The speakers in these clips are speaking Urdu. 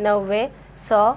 90, 100,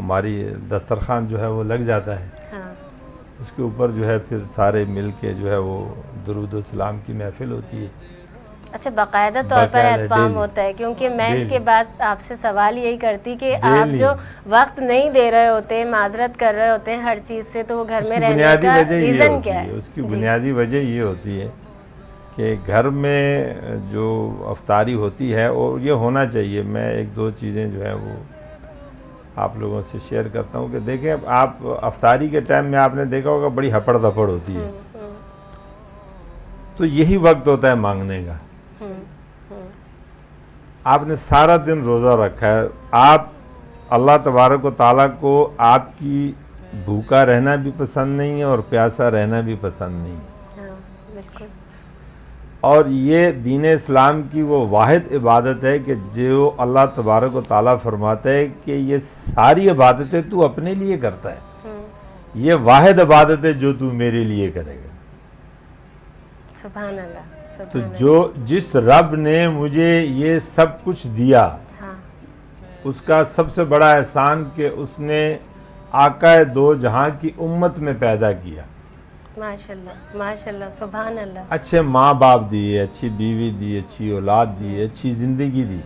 ہماری دسترخوان جو ہے وہ لگ جاتا ہے، ہاں اس کے اوپر جو ہے پھر سارے مل کے جو ہے وہ درود و سلام کی محفل ہوتی ہے. اچھا، باقاعدہ طور پر باقاعدہ اہتمام daily. ہوتا ہے، کیونکہ میں اس Daily. کے بعد آپ سے سوال یہی کرتی کہ آپ Daily. جو وقت نہیں دے رہے ہوتے، معذرت کر رہے ہوتے ہیں ہر چیز سے، تو وہ گھر اس میں کی رہنے بنیادی کا وجہ یہ ریزن ہوتی کیا ہے، ہے؟ اس کی جی. بنیادی وجہ یہ ہوتی ہے کہ گھر میں جو افطاری ہوتی ہے، اور یہ ہونا چاہیے. میں ایک دو چیزیں جو ہے وہ آپ لوگوں سے شیئر کرتا ہوں کہ دیکھیں، آپ افطاری کے ٹائم میں آپ نے دیکھا ہوگا بڑی ہپڑ دپڑ ہوتی ہے، تو یہی وقت ہوتا ہے مانگنے کا. آپ نے سارا دن روزہ رکھا ہے، آپ اللہ تبارک و تعالیٰ کو آپ کی بھوکا رہنا بھی پسند نہیں ہے اور پیاسا رہنا بھی پسند نہیں ہے. ہاں بالکل. اور یہ دین اسلام کی وہ واحد عبادت ہے کہ جو اللہ تبارک و تعالیٰ فرماتا ہے کہ یہ ساری عبادتیں تو اپنے لیے کرتا ہے، یہ واحد عبادت ہے جو تو میرے لیے کرے گا. سبحان اللہ. تو سبحان جو جس رب نے مجھے یہ سب کچھ دیا، اللہ. ہاں اس کا سب سے بڑا احسان کہ اس نے آقا دو جہاں کی امت میں پیدا کیا. ماشاء اللہ ماشاء اللہ. سبحان اللہ. اچھے ماں باپ دیے، اچھی بیوی دی، اچھی اولاد دی، اچھی زندگی دی.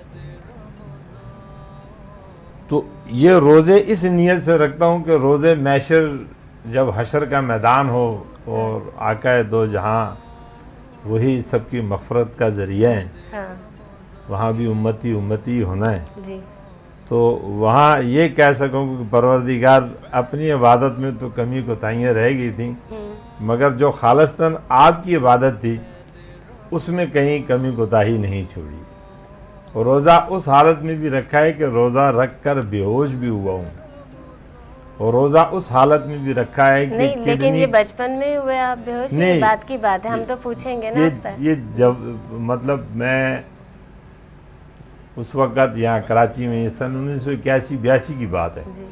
تو یہ روزے اس نیت سے رکھتا ہوں کہ روزے محشر جب حشر کا میدان ہو اور آقا دو جہاں وہی سب کی مغفرت کا ذریعہ ہیں، ہاں وہاں بھی امتی امتی ہونا ہے. جی. تو وہاں یہ کہہ سکوں کہ پروردگار اپنی عبادت میں تو کمی کوتاہیاں رہ گئی تھیں، مگر جو خالصتاً آپ کی عبادت تھی اس میں کہیں کمی کوتاہی نہیں چھوڑی. اور روزہ اس حالت میں بھی رکھا ہے کہ روزہ رکھ کر بے ہوش بھی ہوا ہوں، اور روزہ اس حالت میں بھی رکھا ہے کہ نہیں، لیکن یہ بچپن میں ہوئے آپ بے ہوش؟ نہیں، بات کی بات ہے، ہم تو پوچھیں گے نا اس پر. یہ جب مطلب میں اس وقت یہاں کراچی میں، یہ سن 1981-82 کی بات ہے، جی.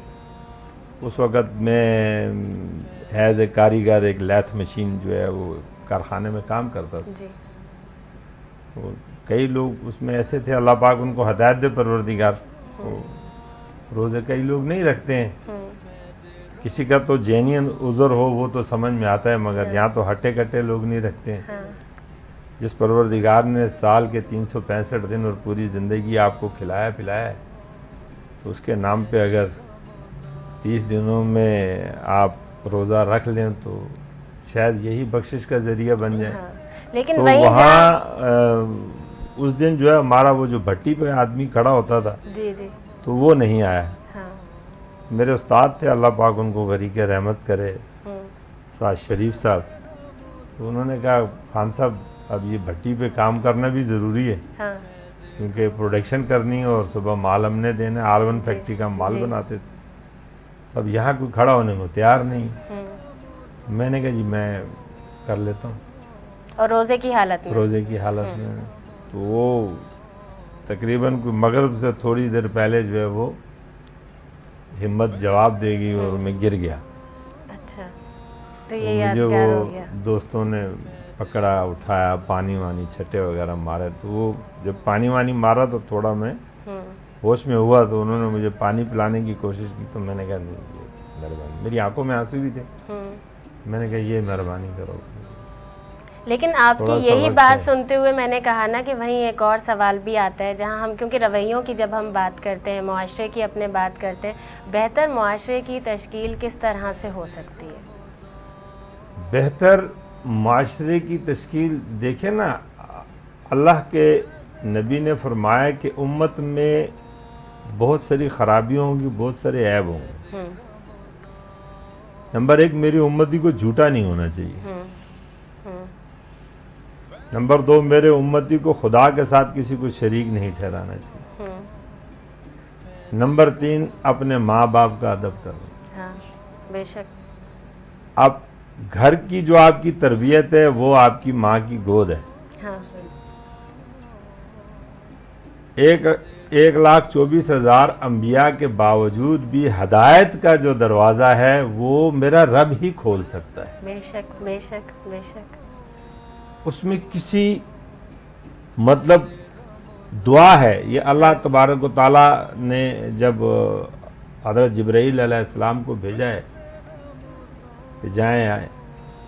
اس وقت میں ایز اے کاریگر ایک لیتھ مشین جو ہے وہ کارخانے میں کام کرتا تھا. جی. کئی لوگ اس میں ایسے تھے، اللہ پاک ان کو ہدایت دے پروردگار، روزے کئی لوگ نہیں رکھتے ہیں. کسی کا تو جینین عذر ہو وہ تو سمجھ میں آتا ہے، مگر یہاں تو ہٹے کٹے لوگ نہیں رکھتے ہیں. جس پروردگار نے سال کے 365 دن اور پوری زندگی آپ کو کھلایا پلایا ہے، تو اس کے نام پہ اگر 30 دنوں میں آپ روزہ رکھ لیں تو شاید یہی بخشش کا ذریعہ بن جائے. لیکن تو وہاں اس دن جو ہے ہمارا وہ جو بھٹی پہ آدمی کھڑا ہوتا تھا، جی جی تو وہ نہیں آیا. ہاں. میرے استاد تھے، اللہ پاک ان کو غریق رحمت کرے، سعد شریف صاحب. تو انہوں نے کہا خان صاحب اب یہ بھٹی پہ کام کرنا بھی ضروری ہے، ہاں. کیونکہ پروڈکشن کرنی ہے اور صبح مال ہم نے دینا. آلون فیکٹری کا مال بناتے تھے. تو اب یہاں کوئی کھڑا ہونے کو تیار نہیں. میں نے کہا جی میں کر لیتا ہوں. اور روزے کی حالت میں؟ روزے کی حالت میں. تو وہ تقریباً کوئی مغرب سے تھوڑی دیر پہلے جو ہے وہ ہمت جواب دے گی اور میں گر گیا. اچھا. تو یہ مجھے یادگار ہو وہ گیا. دوستوں نے پکڑا، اٹھایا، پانی وانی چھٹے وغیرہ مارے. تو وہ جب پانی وانی مارا تو تھوڑا میں ہوش میں ہوا، تو انہوں نے مجھے پانی پلانے کی کوشش کی. تو میں نے کہا نہیں، یہ مہربانی، میری آنکھوں میں آنسو بھی تھے. میں نے کہا یہ مہربانی کرو. لیکن آپ کی یہی بات سنتے ہوئے میں نے کہا نا کہ وہیں ایک اور سوال بھی آتا ہے، جہاں ہم کیونکہ رویوں کی جب ہم بات کرتے ہیں، معاشرے کی اپنے بات کرتے ہیں، بہتر معاشرے کی تشکیل کس طرح سے ہو سکتی ہے؟ بہتر معاشرے کی تشکیل دیکھیں نا، اللہ کے نبی نے فرمایا کہ امت میں بہت ساری خرابیاں ہوں گی، بہت سارے عیب ہوں گے. نمبر 1، میری امتی کو جھوٹا نہیں ہونا چاہیے. نمبر 2، میرے امتی کو خدا کے ساتھ کسی کو شریک نہیں ٹھہرانا چاہیے. نمبر 3، اپنے ماں باپ کا ادب کرنا. ہاں بے شک. اب گھر کی جو آپ کی تربیت ہے وہ آپ کی ماں کی گود ہے. ہاں. 1,24,000 انبیاء کے باوجود بھی ہدایت کا جو دروازہ ہے وہ میرا رب ہی کھول سکتا ہے. بے شک بے شک بے شک. اس میں کسی مطلب دعا ہے، یہ اللہ تبارک و تعالیٰ نے جب حضرت جبرائیل علیہ السلام کو بھیجا ہے کہ جائیں آئیں،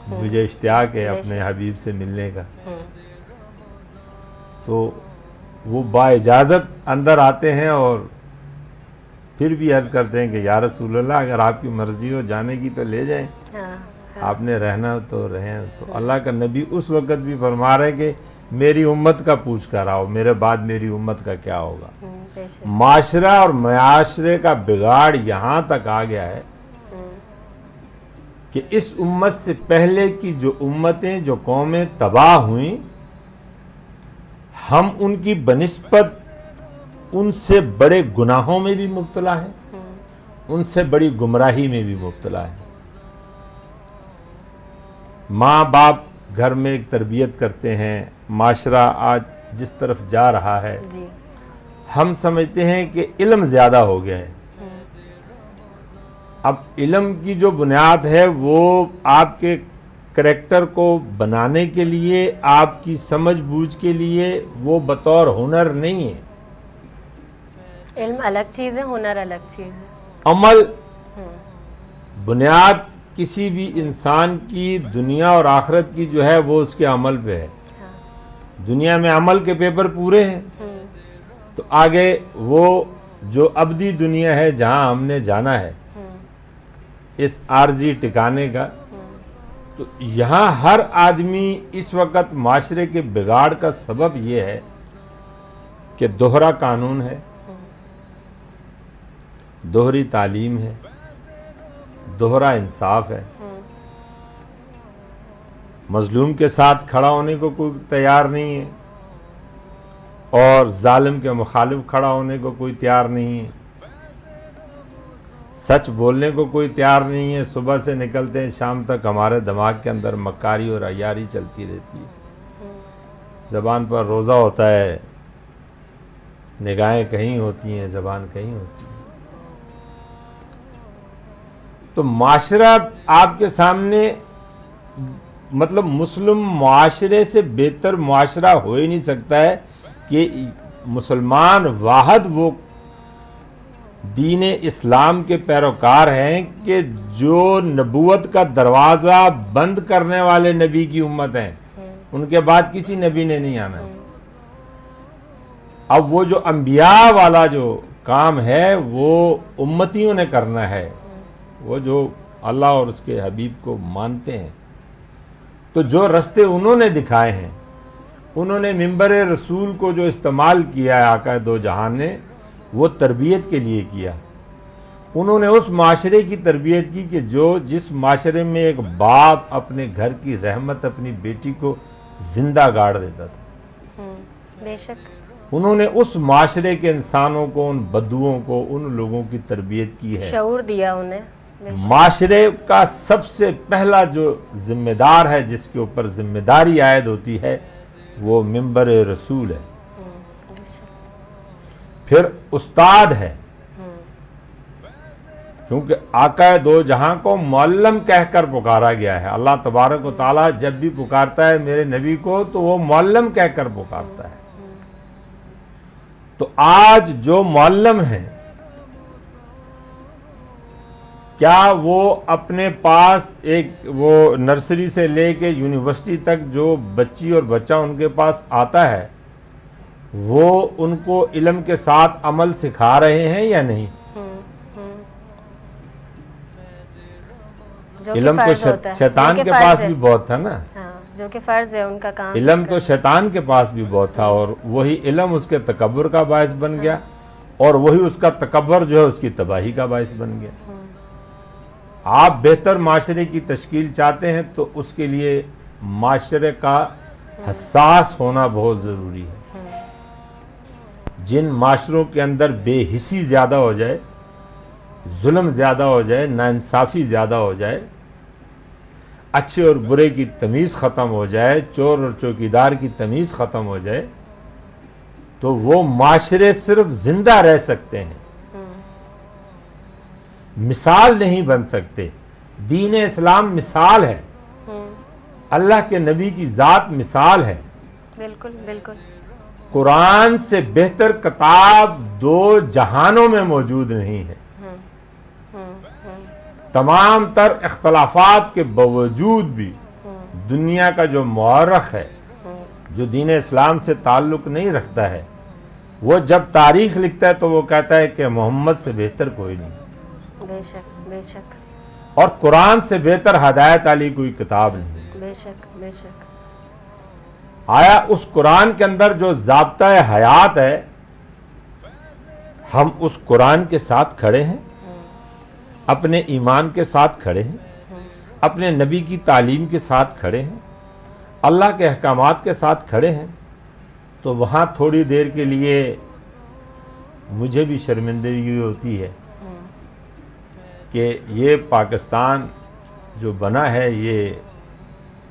مجھے اشتیاق ہے اپنے حبیب سے ملنے کا. تو وہ با اجازت اندر آتے ہیں اور پھر بھی عرض کرتے ہیں کہ یا رسول اللہ اگر آپ کی مرضی ہو جانے کی تو لے جائیں، آپ نے رہنا تو رہیں. تو اللہ کا نبی اس وقت بھی فرما رہے کہ میری امت کا پوچھ کر آؤ، میرے بعد میری امت کا کیا ہوگا. معاشرہ اور معاشرے کا بگاڑ یہاں تک آ گیا ہے کہ اس امت سے پہلے کی جو امتیں، جو قومیں تباہ ہوئیں، ہم ان کی بنسبت ان سے بڑے گناہوں میں بھی مبتلا ہیں، ان سے بڑی گمراہی میں بھی مبتلا ہیں. ماں باپ گھر میں ایک تربیت کرتے ہیں، معاشرہ آج جس طرف جا رہا ہے ہم سمجھتے ہیں کہ علم زیادہ ہو گیا ہے. اب علم کی جو بنیاد ہے وہ آپ کے کریکٹر کو بنانے کے لیے، آپ کی سمجھ بوجھ کے لیے، وہ بطور ہنر نہیں ہے. علم الگ چیز ہے، ہنر الگ چیز ہے. عمل بنیاد کسی بھی انسان کی دنیا اور آخرت کی جو ہے وہ اس کے عمل پہ ہے. دنیا میں عمل کے پیپر پورے ہیں تو آگے وہ جو ابدی دنیا ہے جہاں ہم نے جانا ہے اس عارضی ٹکانے کا، تو یہاں ہر آدمی اس وقت معاشرے کے بگاڑ کا سبب یہ ہے کہ دوہرا قانون ہے، دوہری تعلیم ہے، دوہرا انصاف ہے. مظلوم کے ساتھ کھڑا ہونے کو کوئی تیار نہیں ہے اور ظالم کے مخالف کھڑا ہونے کو کوئی تیار نہیں ہے. سچ بولنے کو کوئی تیار نہیں ہے. صبح سے نکلتے ہیں شام تک ہمارے دماغ کے اندر مکاری اور عیاری چلتی رہتی ہے. زبان پر روزہ ہوتا ہے، نگاہیں کہیں ہوتی ہیں، زبان کہیں ہوتی ہے. تو معاشرہ آپ کے سامنے، مطلب مسلم معاشرے سے بہتر معاشرہ ہو ہی نہیں سکتا ہے کہ مسلمان واحد وہ دین اسلام کے پیروکار ہیں کہ جو نبوت کا دروازہ بند کرنے والے نبی کی امت ہیں، ان کے بعد کسی نبی نے نہیں آنا. اب وہ جو انبیاء والا جو کام ہے وہ امتیوں نے کرنا ہے، وہ جو اللہ اور اس کے حبیب کو مانتے ہیں. تو جو رستے انہوں نے دکھائے ہیں، انہوں نے منبر رسول کو جو استعمال کیا ہے آقا دو جہان نے، وہ تربیت کے لیے کیا. انہوں نے اس معاشرے کی تربیت کی کہ جس معاشرے میں ایک باپ اپنے گھر کی رحمت اپنی بیٹی کو زندہ گاڑ دیتا تھا. بے شک انہوں نے اس معاشرے کے انسانوں کو، ان بدوؤں کو، ان لوگوں کی تربیت کی ہے. شعور دیا انہیں. معاشرے کا سب سے پہلا جو ذمہ دار ہے، جس کے اوپر ذمہ داری عائد ہوتی ہے، وہ منبر رسول ہے. پھر استاد ہے، کیونکہ آقا دو جہاں کو معلم کہہ کر پکارا گیا ہے. اللہ تبارک و تعالیٰ جب بھی پکارتا ہے میرے نبی کو تو وہ معلم کہہ کر پکارتا ہے. تو آج جو معلم ہیں، کیا وہ اپنے پاس ایک وہ نرسری سے لے کے یونیورسٹی تک جو بچی اور بچہ ان کے پاس آتا ہے، وہ ان کو علم کے ساتھ عمل سکھا رہے ہیں یا نہیں؟ علم تو شیطان کے پاس بھی بہت تھا نا، جو کہ فرض ہے ان کا کام. علم تو شیطان کے پاس بھی بہت تھا، اور وہی علم اس کے تکبر کا باعث بن گیا، اور وہی اس کا تکبر جو ہے اس کی تباہی کا باعث بن گیا. آپ بہتر معاشرے کی تشکیل چاہتے ہیں تو اس کے لیے معاشرے کا حساس ہونا بہت ضروری ہے. جن معاشروں کے اندر بے حسی زیادہ ہو جائے، ظلم زیادہ ہو جائے، ناانصافی زیادہ ہو جائے، اچھے اور برے کی تمیز ختم ہو جائے، چور اور چوکیدار کی تمیز ختم ہو جائے، تو وہ معاشرے صرف زندہ رہ سکتے ہیں، مثال نہیں بن سکتے. دین اسلام مثال ہے، اللہ کے نبی کی ذات مثال ہے. بالکل بالکل. قرآن سے بہتر کتاب دو جہانوں میں موجود نہیں ہے. تمام تر اختلافات کے باوجود بھی دنیا کا جو مورخ ہے جو دین اسلام سے تعلق نہیں رکھتا ہے وہ جب تاریخ لکھتا ہے تو وہ کہتا ہے کہ محمد سے بہتر کوئی نہیں، بے شک بے شک اور قرآن سے بہتر ہدایت علی کوئی کتاب نہیں۔ بے شک بے شک آیا اس قرآن کے اندر جو ضابطہ حیات ہے ہم اس قرآن کے ساتھ کھڑے ہیں، اپنے ایمان کے ساتھ کھڑے ہیں، اپنے نبی کی تعلیم کے ساتھ کھڑے ہیں، اللہ کے احکامات کے ساتھ کھڑے ہیں، تو وہاں تھوڑی دیر کے لیے مجھے بھی شرمندگی ہوتی ہے کہ یہ پاکستان جو بنا ہے یہ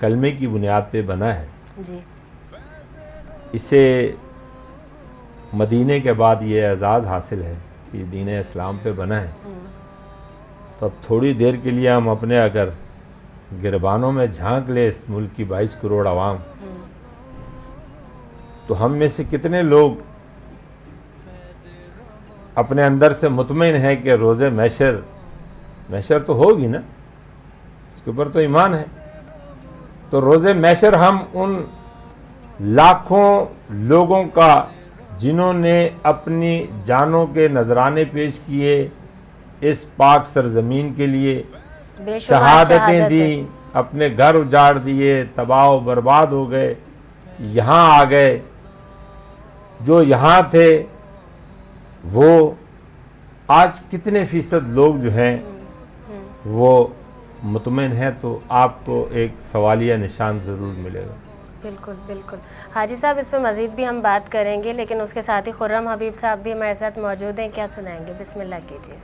کلمے کی بنیاد پہ بنا ہے، جی اسے مدینے کے بعد یہ اعزاز حاصل ہے کہ یہ دین اسلام پہ بنا ہے، تو اب تھوڑی دیر کے لیے ہم اپنے اگر گربانوں میں جھانک لے اس ملک کی 22 کروڑ عوام، تو ہم میں سے کتنے لوگ اپنے اندر سے مطمئن ہیں کہ روز محشر تو ہوگی نا، اس کے اوپر تو ایمان ہے، تو روز محشر ہم ان لاکھوں لوگوں کا جنہوں نے اپنی جانوں کے نذرانے پیش کیے اس پاک سرزمین کے لیے، بے شمار شہادتیں دیں، اپنے گھر اجاڑ دیے، تباہ و برباد ہو گئے، یہاں آ گئے، جو یہاں تھے وہ آج کتنے فیصد لوگ جو ہیں وہ مطمئن ہیں، تو آپ کو ایک سوالیہ نشان ضرور ملے گا۔ بالکل بالکل حاجی صاحب، اس پہ مزید بھی ہم بات کریں گے، لیکن اس کے ساتھ ہی خرم حبیب صاحب بھی ہمارے ساتھ موجود ہیں، کیا سنائیں گے؟ بسم اللہ کیجیے۔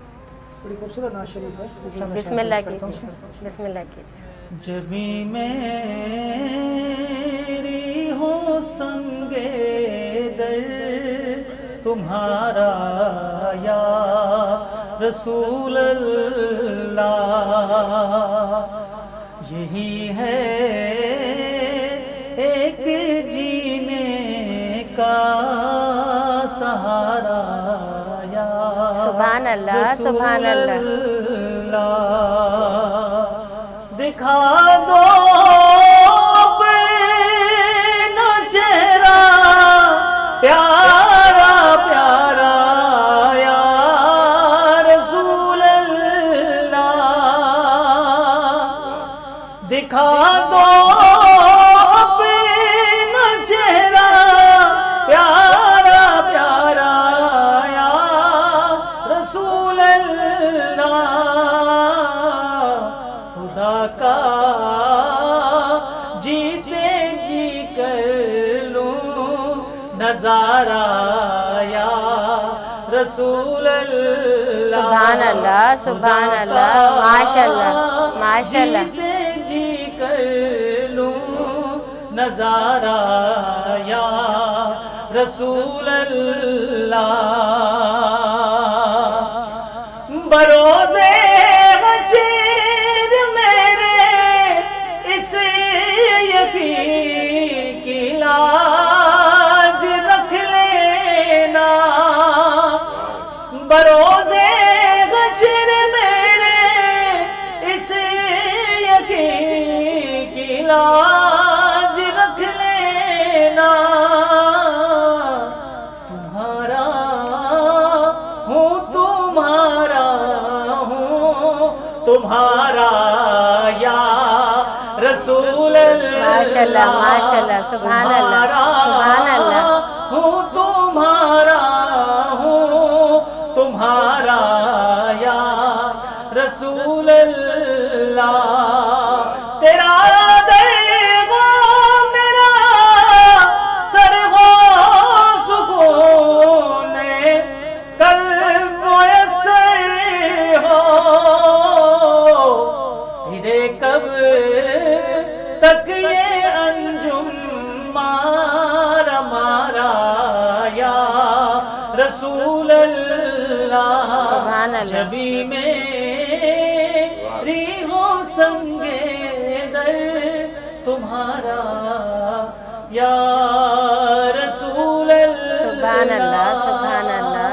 بڑی خوبصورت نعت شریف ہے۔ جی بسم اللہ کیجیے، بسم اللہ کیجیے۔ جبھی میری ہو سنگ در تمہارا یا رسول اللہ، یہی ہے ایک جینے کا سہارا یا سبحان اللہ سبحان اللہ۔ دکھا دو اپنا چہرہ پیارا پیارا یا رسول اللہ، دکھا دو اپنا چہرہ پیارا پیارا یا رسول اللہ، خدا کا جیتے جی کر لوں نظارہ یا رسول اللہ، سبحان اللہ سبحان اللہ، ماشاء اللہ ماشاء اللہ۔ جیتے جی کر لوں نظارہ یا رسول اللہ، بروزے حشر میرے اس یقین کی لاج رکھ لینا، بروزے حشر میرے اس یقین کی لاج رکھ لینا، تمہارا ہوں تمہارا ہوں تمہارا یا رسول اللہ، ماشاء اللہ ماشاء اللہ، سبحان اللہ سبحان اللہ۔ ہوں تمہارا ہوں تمہارا یا رسول اللہ، تیرا درگاہ میرا سرغو سکون قلب میسر ہو، تیرے کب تک یہ انجم مارا مارا یا رسول اللہ، سبحان اللہ۔ جبھی میری ہو سنگ در تمہارا یا رسول اللہ، سبحان اللہ سبحان اللہ